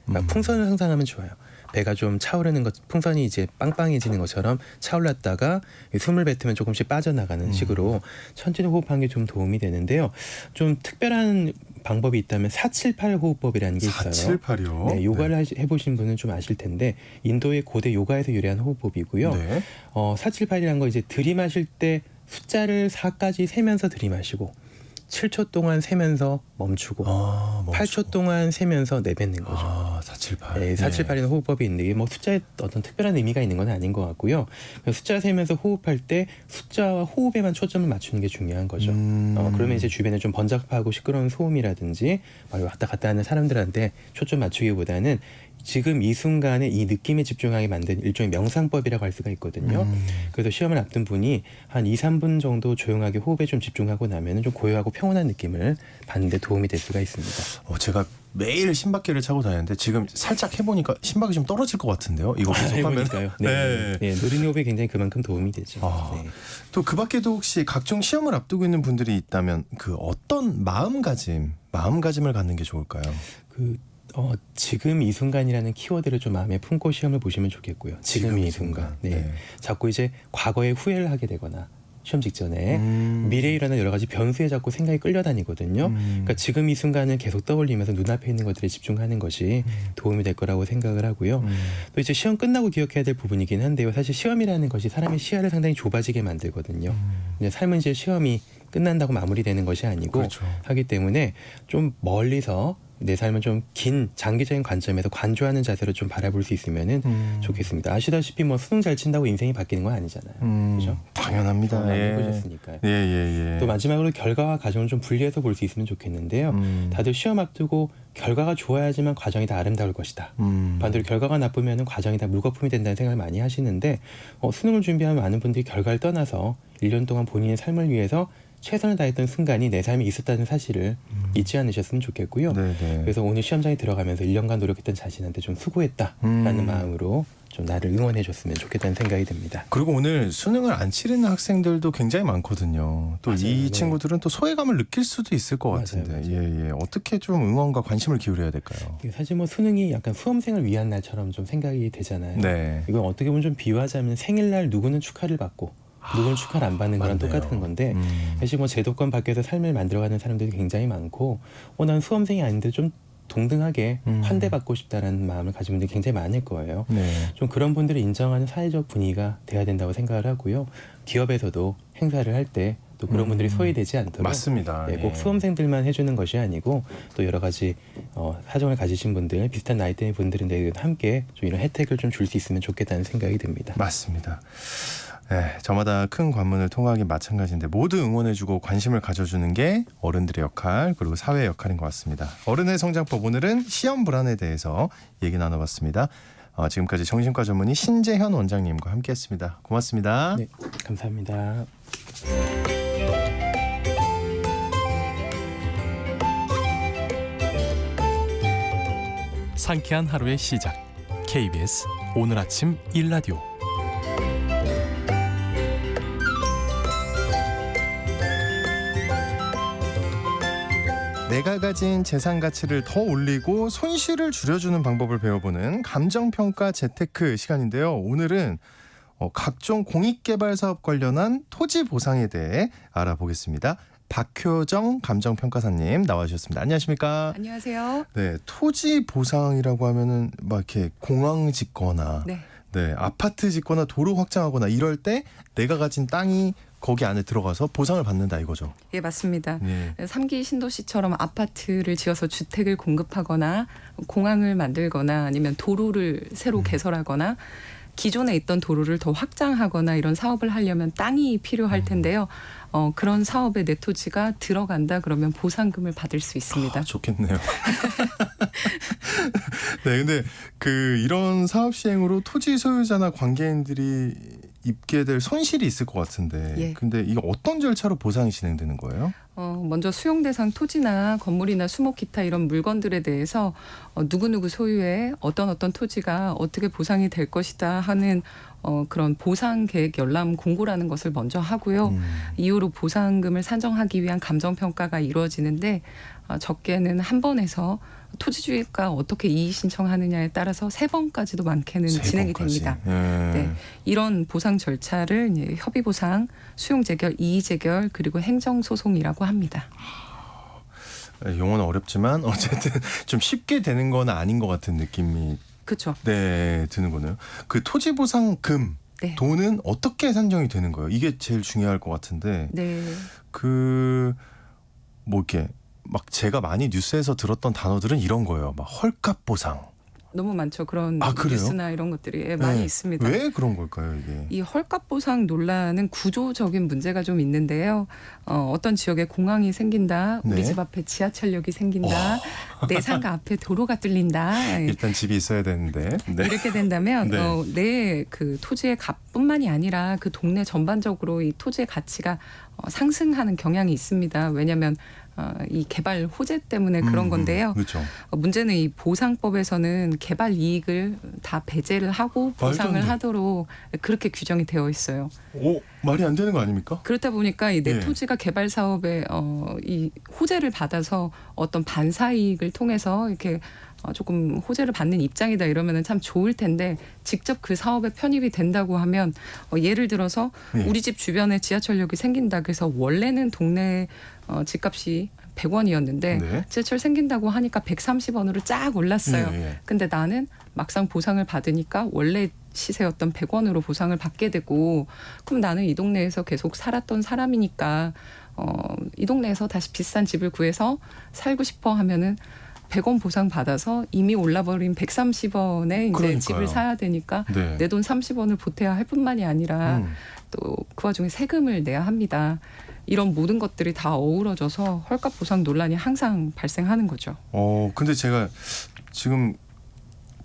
그러니까 풍선을 상상하면 좋아요. 배가 좀 차오르는 것, 풍선이 이제 빵빵해지는 것처럼 차올랐다가 숨을 뱉으면 조금씩 빠져나가는 식으로 천천히 호흡하는 게 좀 도움이 되는데요. 좀 특별한 방법이 있다면 478 호흡법이라는 게 있어요. 478이요? 네, 요가를 해보신 분은 좀 아실 텐데 인도의 고대 요가에서 유래한 호흡법이고요. 네. 478이라는 거 이제 들이마실 때 숫자를 4까지 세면서 들이마시고 7초 동안 세면서 멈추고 8초 동안 세면서 내뱉는 거죠. 478. 네, 478이라는 호흡법이 있는데 이게 뭐 숫자에 어떤 특별한 의미가 있는 건 아닌 것 같고요. 숫자 세면서 호흡할 때 숫자와 호흡에만 초점을 맞추는 게 중요한 거죠. 그러면 이제 주변에 좀 번잡하고 시끄러운 소음이라든지 왔다 갔다 하는 사람들한테 초점 맞추기보다는 지금 이 순간에 이 느낌에 집중하게 만든 일종의 명상법이라고 할 수가 있거든요. 그래서 시험을 앞둔 분이 한 2, 3분 정도 조용하게 호흡에 좀 집중하고 나면 좀 고요하고 평온한 느낌을 받는 데 도움이 될 수가 있습니다. 제가 매일 신박기를 차고 다니는데 지금 살짝 해보니까 신박이 좀 떨어질 것 같은데요. 이거 계속하면. 해보니까요. 네. 네. 느린 호흡에 굉장히 그만큼 도움이 되죠. 네. 또 그 밖에도 혹시 각종 시험을 앞두고 있는 분들이 있다면 그 어떤 마음가짐을 갖는 게 좋을까요? 지금 이 순간이라는 키워드를 좀 마음에 품고 시험을 보시면 좋겠고요. 지금 이 순간. 네. 자꾸 이제 과거에 후회를 하게 되거나 시험 직전에 미래에 일어난 여러 가지 변수에 자꾸 생각이 끌려다니거든요. 그러니까 지금 이 순간을 계속 떠올리면서 눈앞에 있는 것들에 집중하는 것이 도움이 될 거라고 생각을 하고요. 또 이제 시험 끝나고 기억해야 될 부분이긴 한데요. 사실 시험이라는 것이 사람의 시야를 상당히 좁아지게 만들거든요. 이제 삶은 이제 시험이 끝난다고 마무리되는 것이 아니고 그렇죠. 하기 때문에 좀 멀리서 내 삶을 좀 긴 장기적인 관점에서 관조하는 자세로 좀 바라볼 수 있으면은 좋겠습니다. 아시다시피 뭐 수능 잘 친다고 인생이 바뀌는 건 아니잖아요. 그렇죠? 당연합니다. 해보셨으니까요. 예. 또 마지막으로 결과와 과정을 좀 분리해서 볼 수 있으면 좋겠는데요. 다들 시험 앞두고 결과가 좋아야지만 과정이 다 아름다울 것이다. 반대로 결과가 나쁘면 과정이 다 물거품이 된다는 생각을 많이 하시는데 수능을 준비하는 많은 분들이 결과를 떠나서 1년 동안 본인의 삶을 위해서 최선을 다했던 순간이 내 삶에 있었다는 사실을 잊지 않으셨으면 좋겠고요. 네네. 그래서 오늘 시험장에 들어가면서 1년간 노력했던 자신한테 좀 수고했다라는 마음으로 좀 나를 응원해 줬으면 좋겠다는 생각이 듭니다. 그리고 오늘 수능을 안 치르는 학생들도 굉장히 많거든요. 또 이 친구들은 또 소외감을 느낄 수도 있을 것 같은데 예. 어떻게 좀 응원과 관심을 기울여야 될까요? 사실 뭐 수능이 약간 수험생을 위한 날처럼 좀 생각이 되잖아요. 네. 이건 어떻게 보면 좀 비유하자면 생일날 누구는 축하를 받고 누구는 축하를 안 받는 거랑 맞네요. 똑같은 건데 사실 뭐 제도권 밖에서 삶을 만들어가는 사람들이 굉장히 많고 난 수험생이 아닌데 좀 동등하게 환대받고 싶다라는 마음을 가진 분들이 굉장히 많을 거예요. 네. 좀 그런 분들을 인정하는 사회적 분위기가 돼야 된다고 생각을 하고요. 기업에서도 행사를 할 때 또 그런 분들이 소외되지 않도록 맞습니다. 꼭 수험생들만 해주는 것이 아니고 또 여러 가지 사정을 가지신 분들 비슷한 나이대의 분들인데 함께 좀 이런 혜택을 좀 줄 수 있으면 좋겠다는 생각이 듭니다. 맞습니다. 네, 저마다 큰 관문을 통하기 마찬가지인데 모두 응원해주고 관심을 가져주는 게 어른들의 역할 그리고 사회의 역할인 것 같습니다. 어른의 성장법 오늘은 시험 불안에 대해서 얘기 나눠봤습니다. 지금까지 정신과 전문의 신재현 원장님과 함께했습니다. 고맙습니다. 네, 감사합니다. 상쾌한 하루의 시작. KBS 오늘 아침 1라디오. 내가 가진 재산 가치를 더 올리고 손실을 줄여주는 방법을 배워보는 감정평가 재테크 시간인데요. 오늘은 각종 공익개발 사업 관련한 토지 보상에 대해 알아보겠습니다. 박효정 감정평가사님 나와주셨습니다. 안녕하십니까? 안녕하세요. 네, 토지 보상이라고 하면은 막 이렇게 공항 짓거나, 네, 아파트 짓거나 도로 확장하거나 이럴 때 내가 가진 땅이 거기 안에 들어가서 보상을 받는다 이거죠. 예, 맞습니다. 네. 3기 신도시처럼 아파트를 지어서 주택을 공급하거나 공항을 만들거나 아니면 도로를 새로 개설하거나 기존에 있던 도로를 더 확장하거나 이런 사업을 하려면 땅이 필요할 텐데요. 그런 사업에 내 토지가 들어간다 그러면 보상금을 받을 수 있습니다. 좋겠네요. 네, 근데 이런 사업 시행으로 토지 소유자나 관계인들이 입게 될 손실이 있을 것 같은데, 예. 근데 이게 어떤 절차로 보상이 진행되는 거예요? 먼저 수용 대상 토지나 건물이나 수목 기타 이런 물건들에 대해서 누구누구 소유의 어떤 토지가 어떻게 보상이 될 것이다 하는 그런 보상 계획 열람 공고라는 것을 먼저 하고요. 이후로 보상금을 산정하기 위한 감정평가가 이루어지는데 적게는 한 번에서 토지주의가 어떻게 이의 신청하느냐에 따라서 3번까지도 많게는 진행이 됩니다. 네, 이런 보상 절차를 이제 협의보상, 수용재결, 이의재결 그리고 행정소송이라고 합니다. 용어는 어렵지만 어쨌든 좀 쉽게 되는 건 아닌 것 같은 느낌이 그렇죠. 네, 드는 거네요. 그 토지 보상금 네. 돈은 어떻게 산정이 되는 거예요? 이게 제일 중요할 것 같은데. 네. 뭐 이렇게 막 제가 많이 뉴스에서 들었던 단어들은 이런 거예요. 막 헐값 보상. 너무 많죠. 그런 그래요? 뉴스나 이런 것들이 많이 있습니다. 왜 그런 걸까요, 이게? 이 헐값 보상 논란은 구조적인 문제가 좀 있는데요. 어떤 지역에 공항이 생긴다, 네. 우리 집 앞에 지하철역이 생긴다, 내 상가 앞에 도로가 뚫린다. 일단 집이 있어야 되는데. 네. 이렇게 된다면 네. 내 그 토지의 값뿐만이 아니라 그 동네 전반적으로 이 토지의 가치가 상승하는 경향이 있습니다. 왜냐하면 이 개발 호재 때문에 그런 건데요. 그렇죠. 문제는 이 보상법에서는 개발 이익을 다 배제를 하고 말도 안 보상을 돼. 하도록 그렇게 규정이 되어 있어요. 오, 말이 안 되는 거 아닙니까? 그렇다 보니까 이 내 예. 토지가 개발 사업에 이 호재를 받아서 어떤 반사 이익을 통해서 이렇게 조금 호재를 받는 입장이다 이러면은 참 좋을 텐데 직접 그 사업에 편입이 된다고 하면 예를 들어서 예. 우리 집 주변에 지하철역이 생긴다 그래서 원래는 동네 집값이 100원이었는데 네. 지하철 생긴다고 하니까 130원으로 쫙 올랐어요. 예, 예. 근데 나는 막상 보상을 받으니까 원래 시세였던 100원으로 보상을 받게 되고 그럼 나는 이 동네에서 계속 살았던 사람이니까 이 동네에서 다시 비싼 집을 구해서 살고 싶어 하면은 100원 보상 받아서 이미 올라버린 130원에 이제 그러니까요. 집을 사야 되니까 네. 내 돈 30원을 보태야 할 뿐만이 아니라 또 그 와중에 세금을 내야 합니다. 이런 모든 것들이 다 어우러져서 헐값 보상 논란이 항상 발생하는 거죠. 근데 제가 지금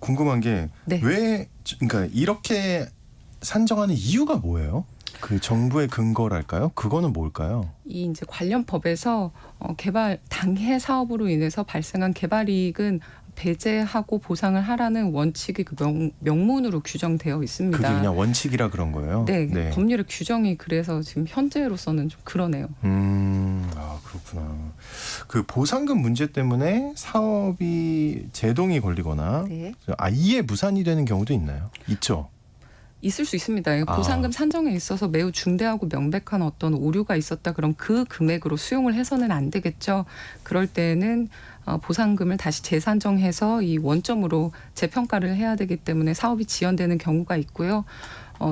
궁금한 게 네. 왜 그러니까 이렇게 산정하는 이유가 뭐예요? 그 정부의 근거랄까요? 그거는 뭘까요? 이 이제 관련 법에서 개발 당해 사업으로 인해서 발생한 개발 이익은 배제하고 보상을 하라는 원칙이 그 명문으로 규정되어 있습니다. 그게 그냥 원칙이라 그런 거예요? 네, 법률의 규정이 그래서 지금 현재로서는 좀 그러네요. 그렇구나. 그 보상금 문제 때문에 사업이 제동이 걸리거나 네. 아예 무산이 되는 경우도 있나요? 있죠. 있을 수 있습니다. 보상금 산정에 있어서 매우 중대하고 명백한 어떤 오류가 있었다. 그럼 그 금액으로 수용을 해서는 안 되겠죠. 그럴 때는 보상금을 다시 재산정해서 이 원점으로 재평가를 해야 되기 때문에 사업이 지연되는 경우가 있고요.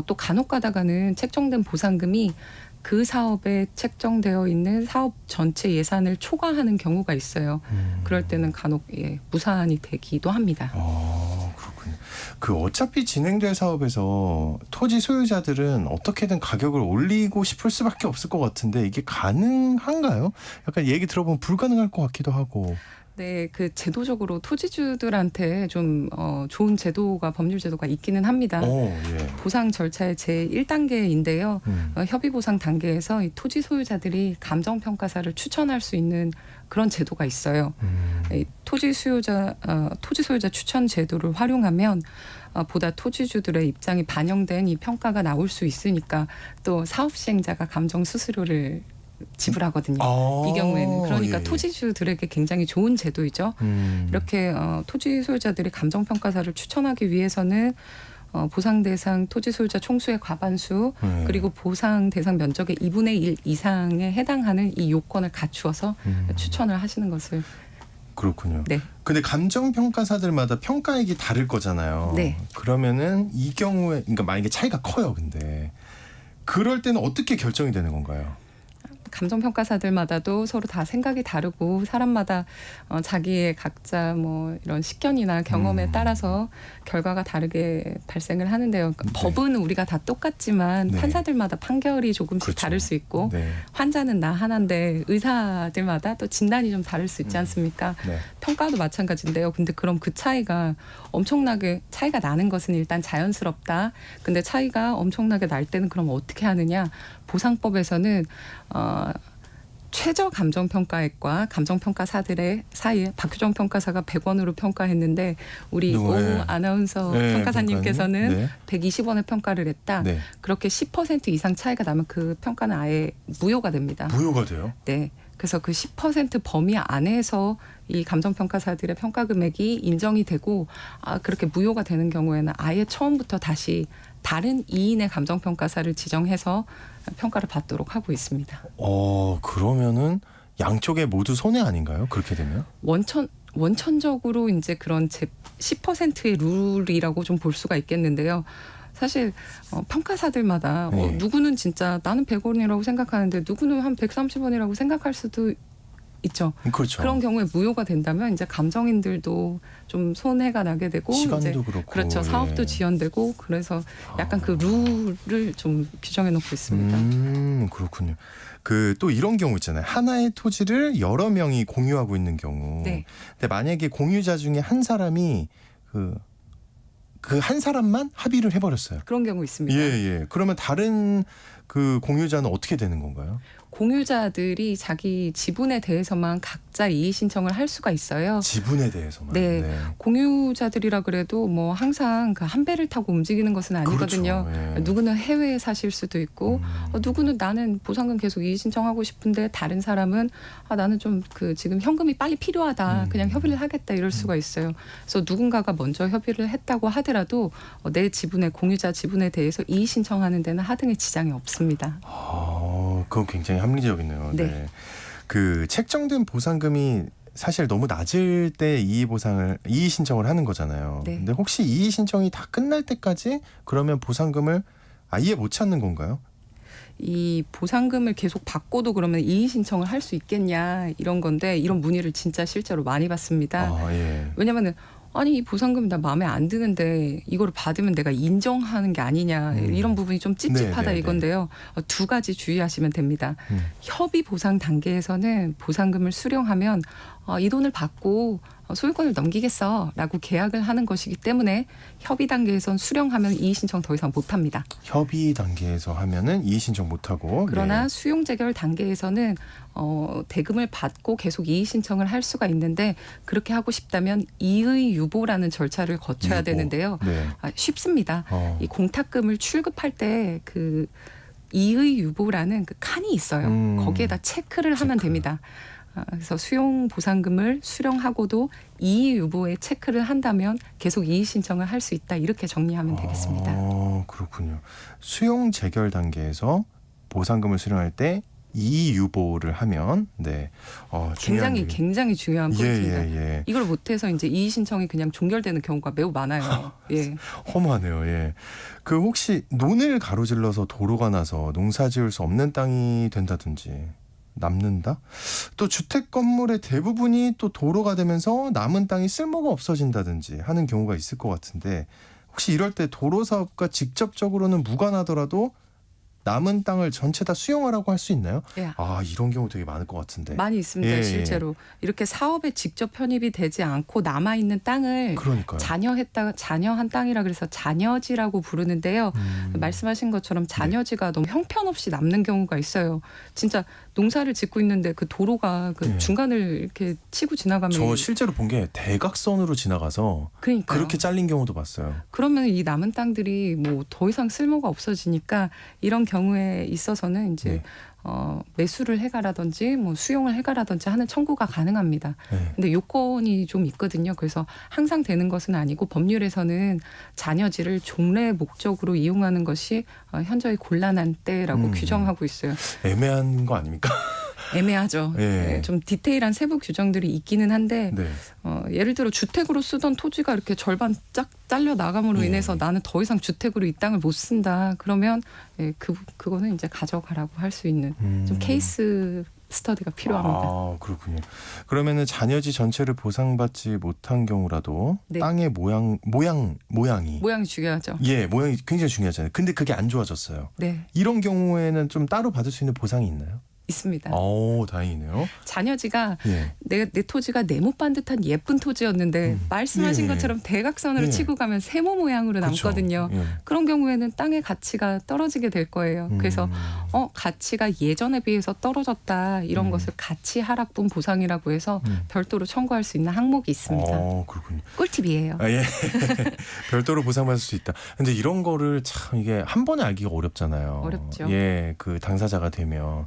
또 간혹 가다가는 책정된 보상금이 그 사업에 책정되어 있는 사업 전체 예산을 초과하는 경우가 있어요. 그럴 때는 간혹 무산이 되기도 합니다. 그렇군요. 그 어차피 진행될 사업에서 토지 소유자들은 어떻게든 가격을 올리고 싶을 수밖에 없을 것 같은데 이게 가능한가요? 약간 얘기 들어보면 불가능할 것 같기도 하고. 네, 그 제도적으로 토지주들한테 좀 좋은 제도가 법률 제도가 있기는 합니다. 예. 보상 절차의 제 1단계인데요. 협의 보상 단계에서 이 토지 소유자들이 감정 평가사를 추천할 수 있는 그런 제도가 있어요. 이 토지 소유자 추천 제도를 활용하면 보다 토지주들의 입장이 반영된 이 평가가 나올 수 있으니까 또 사업 시행자가 감정 수수료를 지불하거든요. 이 경우에는 그러니까 예. 토지주들에게 굉장히 좋은 제도이죠. 이렇게 토지 소유자들이 감정 평가사를 추천하기 위해서는 보상 대상 토지 소유자 총수의 과반수 그리고 보상 대상 면적의 2분의 1 이상에 해당하는 이 요건을 갖추어서 추천을 하시는 것을. 그렇군요. 네. 근데 감정 평가사들마다 평가액이 다를 거잖아요. 네. 그러면은 이 경우에 그러니까 만약에 차이가 커요. 근데 그럴 때는 어떻게 결정이 되는 건가요? 감정평가사들마다도 서로 다 생각이 다르고 사람마다 자기의 각자 뭐 이런 식견이나 경험에 따라서 결과가 다르게 발생을 하는데요. 네. 법은 우리가 다 똑같지만 네. 판사들마다 판결이 조금씩 그렇죠. 다를 수 있고 네. 환자는 나 하나인데 의사들마다 또 진단이 좀 다를 수 있지 않습니까? 네. 평가도 마찬가지인데요. 근데 그럼 그 차이가 엄청나게 차이가 나는 것은 일단 자연스럽다. 근데 차이가 엄청나게 날 때는 그럼 어떻게 하느냐? 보상법에서는 최저 감정평가액과 감정평가사들의 사이에 박효정 평가사가 100원으로 평가했는데 우리 오 아나운서 평가사님께서는 네. 120원의 평가를 했다. 네. 그렇게 10% 이상 차이가 나면 그 평가는 아예 무효가 됩니다. 무효가 돼요? 네. 그래서 그 10% 범위 안에서 이 감정평가사들의 평가 금액이 인정이 되고 그렇게 무효가 되는 경우에는 아예 처음부터 다시 다른 2인의 감정평가사를 지정해서 평가를 받도록 하고 있습니다. 그러면은 양쪽에 모두 손해 아닌가요? 그렇게 되면? 원천적으로 이제 그런 10%의 룰이라고 좀 볼 수가 있겠는데요. 사실 평가사들마다 네. 누구는 진짜 나는 100원이라고 생각하는데 누구는 한 130원이라고 생각할 수도 있죠. 그렇죠. 그런 경우에 무효가 된다면 이제 감정인들도 좀 손해가 나게 되고 시간도 이제 그렇고 그렇죠. 사업도 지연되고 그래서 약간 그 룰을 좀 규정해 놓고 있습니다. 그렇군요. 그 또 이런 경우 있잖아요. 하나의 토지를 여러 명이 공유하고 있는 경우. 네. 근데 만약에 공유자 중에 한 사람이 그 한 사람만 합의를 해버렸어요. 그런 경우 있습니다. 예. 그러면 다른 그 공유자는 어떻게 되는 건가요? 공유자들이 자기 지분에 대해서만 각자 이의 신청을 할 수가 있어요. 지분에 대해서만. 네. 공유자들이라 그래도 뭐 항상 그 한 배를 타고 움직이는 것은 아니거든요. 그렇죠. 예. 누구는 해외에 사실 수도 있고 누구는 나는 보상금 계속 이의 신청하고 싶은데 다른 사람은 나는 좀 그 지금 현금이 빨리 필요하다. 그냥 협의를 하겠다 이럴 수가 있어요. 그래서 누군가가 먼저 협의를 했다고 하더라도 내 지분에 공유자 지분에 대해서 이의 신청하는 데는 하등의 지장이 없습니다. 그건 굉장히 합리적이네요. 네. 네. 그 책정된 보상금이 사실 너무 낮을 때 이의 신청을 하는 거잖아요. 네. 근데 혹시 이의 신청이 다 끝날 때까지 그러면 보상금을 아예 못 찾는 건가요? 이 보상금을 계속 받고도 그러면 이의 신청을 할 수 있겠냐 이런 건데 이런 문의를 진짜 실제로 많이 받습니다. 예. 왜냐면은 아니 이 보상금 나 마음에 안 드는데 이거를 받으면 내가 인정하는 게 아니냐 이런 부분이 좀 찝찝하다 네. 이건데요. 두 가지 주의하시면 됩니다. 협의 보상 단계에서는 보상금을 수령하면 이 돈을 받고 소유권을 넘기겠어라고 계약을 하는 것이기 때문에 협의 단계에선 수령하면 이의 신청 더 이상 못합니다. 협의 단계에서 하면은 이의 신청 못 하고. 그러나 네. 수용 재결 단계에서는 대금을 받고 계속 이의 신청을 할 수가 있는데 그렇게 하고 싶다면 이의 유보라는 절차를 거쳐야 유보. 되는데요. 네. 쉽습니다. 이 공탁금을 출급할 때 그 이의 유보라는 그 칸이 있어요. 거기에다 체크를 하면 됩니다. 그래서 수용 보상금을 수령하고도 이의 유보에 체크를 한다면 계속 이의 신청을 할 수 있다. 이렇게 정리하면 되겠습니다. 그렇군요. 수용 재결 단계에서 보상금을 수령할 때 이의 유보를 하면 굉장히 중요한 포인트입니다. 예. 이걸 못해서 이제 이의 신청이 그냥 종결되는 경우가 매우 많아요. 예. 허무하네요. 예. 그 혹시 논을 가로질러서 도로가 나서 농사지을 수 없는 땅이 된다든지 남는다? 또 주택 건물의 대부분이 또 도로가 되면서 남은 땅이 쓸모가 없어진다든지 하는 경우가 있을 것 같은데 혹시 이럴 때 도로 사업과 직접적으로는 무관하더라도 남은 땅을 전체 다 수용하라고 할 수 있나요? 예. 이런 경우 되게 많을 것 같은데. 많이 있습니다. 예. 실제로 이렇게 사업에 직접 편입이 되지 않고 남아 있는 땅을 그러니까요. 잔여한 땅이라 그래서 잔여지라고 부르는데요. 말씀하신 것처럼 잔여지가 너무 형편없이 남는 경우가 있어요. 진짜 농사를 짓고 있는데 그 도로가 그 네. 중간을 이렇게 치고 지나가면 저 실제로 본 게 대각선으로 지나가서 그러니까요. 그렇게 잘린 경우도 봤어요. 그러면 이 남은 땅들이 뭐 더 이상 쓸모가 없어지니까 이런 경우에 있어서는 이제 네. 매수를 해가라든지 뭐 수용을 해가라든지 하는 청구가 가능합니다. 네. 근데 요건이 좀 있거든요. 그래서 항상 되는 것은 아니고 법률에서는 잔여지를 종래 목적으로 이용하는 것이 현저히 곤란한 때라고 규정하고 있어요. 애매한 거 아닙니까? 애매하죠. 예. 네, 좀 디테일한 세부 규정들이 있기는 한데 네. 예를 들어 주택으로 쓰던 토지가 이렇게 절반 쫙 잘려 나감으로 인해서 나는 더 이상 주택으로 이 땅을 못 쓴다. 그러면 그거는 이제 가져가라고 할 수 있는 좀 케이스 스터디가 필요합니다. 그렇군요. 그러면은 잔여지 전체를 보상받지 못한 경우라도 네. 땅의 모양이 모양이 중요하죠. 모양이 굉장히 중요하잖아요. 근데 그게 안 좋아졌어요. 네, 이런 경우에는 좀 따로 받을 수 있는 보상이 있나요? 있습니다. 다행이네요. 잔여지가 예. 내 토지가 네모 반듯한 예쁜 토지였는데 말씀하신 예. 것처럼 대각선으로 예. 치고 가면 세모 모양으로 그렇죠. 남거든요. 예. 그런 경우에는 땅의 가치가 떨어지게 될 거예요. 그래서 가치가 예전에 비해서 떨어졌다 이런 것을 가치 하락분 보상이라고 해서 별도로 청구할 수 있는 항목이 있습니다. 그렇군요. 꿀팁이에요. 예. 별도로 보상받을 수 있다. 근데 이런 거를 참 이게 한 번에 알기가 어렵잖아요. 어렵죠. 예, 그 당사자가 되면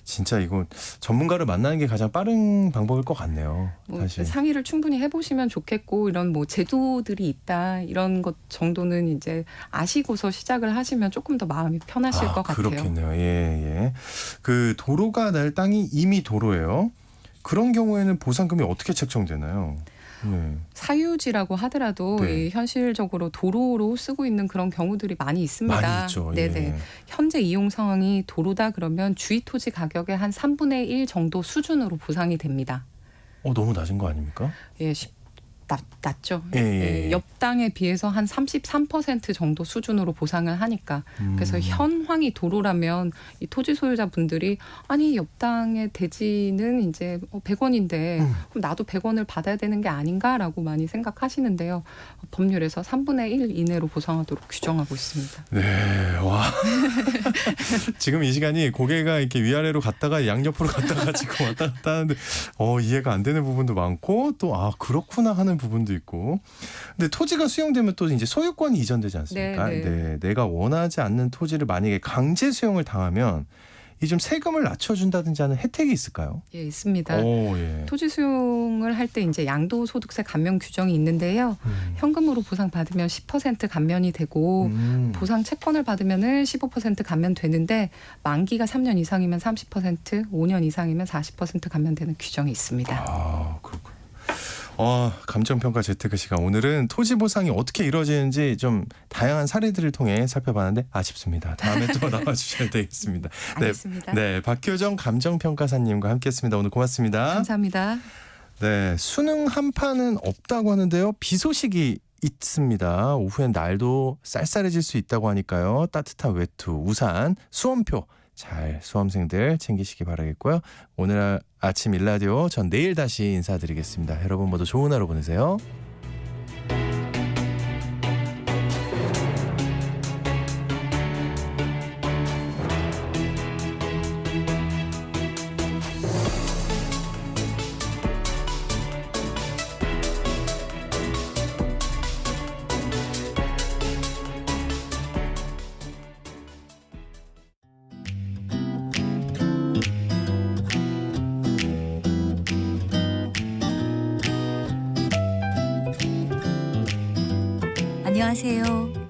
진짜 이거 전문가를 만나는 게 가장 빠른 방법일 것 같네요. 사실. 상의를 충분히 해보시면 좋겠고 이런 뭐 제도들이 있다 이런 것 정도는 이제 아시고서 시작을 하시면 조금 더 마음이 편하실 것 같아요. 그렇겠네요. 예. 그 도로가 날 땅이 이미 도로예요. 그런 경우에는 보상금이 어떻게 책정되나요? 네. 사유지라고 하더라도 네. 이 현실적으로 도로로 쓰고 있는 그런 경우들이 많이 있습니다. 많이 있죠. 네네. 예. 현재 이용 상황이 도로다 그러면 주위 토지 가격의 한 3분의 1 정도 수준으로 보상이 됩니다. 너무 낮은 거 아닙니까? 예, 낮죠. 예. 옆 땅에 비해서 한 33% 정도 수준으로 보상을 하니까 그래서 현황이 도로라면 이 토지 소유자분들이 아니 옆 땅의 대지는 이제 100원인데 그럼 나도 100원을 받아야 되는 게 아닌가라고 많이 생각하시는데요. 법률에서 3분의 1 이내로 보상하도록 규정하고 있습니다. 네, 와. 지금 이 시간이 고개가 이렇게 위아래로 갔다가 양옆으로 갔다가 지금 왔다 갔다 하는데 이해가 안 되는 부분도 많고 또 그렇구나 하는 부분도 있고. 근데 토지가 수용되면 또 이제 소유권이 이전되지 않습니까? 네, 내가 원하지 않는 토지를 만약에 강제 수용을 당하면 이 좀 세금을 낮춰준다든지 하는 혜택이 있을까요? 예, 있습니다. 예. 토지 수용을 할 때 이제 양도소득세 감면 규정이 있는데요. 현금으로 보상 받으면 10% 감면이 되고 보상 채권을 받으면은 15% 감면되는데 만기가 3년 이상이면 30%, 5년 이상이면 40% 감면되는 규정이 있습니다. 그렇군요. 감정평가 재테크 시간. 오늘은 토지 보상이 어떻게 이루어지는지 좀 다양한 사례들을 통해 살펴봤는데 아쉽습니다. 다음에 또 나와주셔야 되겠습니다. 알겠습니다. 네, 박효정 감정평가사님과 함께했습니다. 오늘 고맙습니다. 감사합니다. 네, 수능 한파는 없다고 하는데요. 비 소식이 있습니다. 오후엔 날도 쌀쌀해질 수 있다고 하니까요. 따뜻한 외투, 우산, 수험표 잘 수험생들 챙기시기 바라겠고요. 오늘 아침 일라디오 전 내일 다시 인사드리겠습니다. 여러분 모두 좋은 하루 보내세요. 안녕하세요.